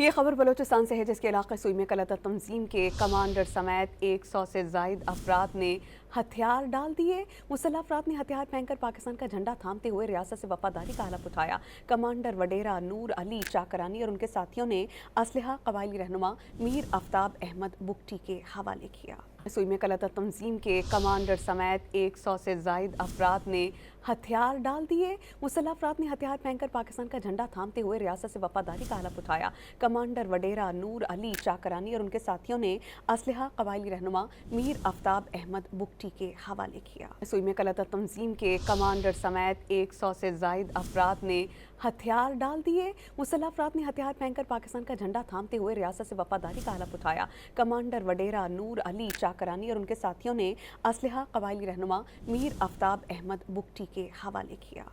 یہ خبر بلوچستان سے ہے، جس کے علاقے سوئی میں قلعہ تنظیم کے کمانڈر سمیت 100 سے زائد افراد نے ہتھیار ڈال دیے۔ مسلح افراد نے ہتھیار پھینک کر پاکستان کا جھنڈا تھامتے ہوئے ریاست سے وفاداری کا حلف اٹھایا۔ کمانڈر وڈیرا نور علی چاکرانی اور ان کے ساتھیوں نے اسلحہ قبائلی رہنما میر آفتاب احمد بگٹی کے حوالے کیا۔ سوئی میں قلعہ تنظیم کے کمانڈر سمیت 100 سے زائد افراد نے ہتھیار ڈال دیے۔ مسلح افراد نے ہتھیار پھینک کر پاکستان کا جھنڈا تھامتے ہوئے ریاست سے وفاداری کا حلف اٹھایا۔ کمانڈر وڈیرا نور علی چاکرانی اور ان کے ساتھیوں نے اسلحہ قبائلی رہنما میر آفتاب احمد بگٹی کے حوالے کیا۔ سوئی میں قلعہ تنظیم کے کمانڈر سمیت 100 سے زائد افراد نے ہتھیار ڈال دیے۔ مسلح افراد نے ہتھیار پھینک کر پاکستان کا جھنڈا تھامتے ہوئے ریاست سے وفاداری کا حلف اٹھایا۔ کمانڈر وڈیرا نور علی چاکرانی اور ان کے ساتھیوں نے اسلحہ قبائلی رہنما میر آفتاب احمد بگٹی کے حوالے کیا۔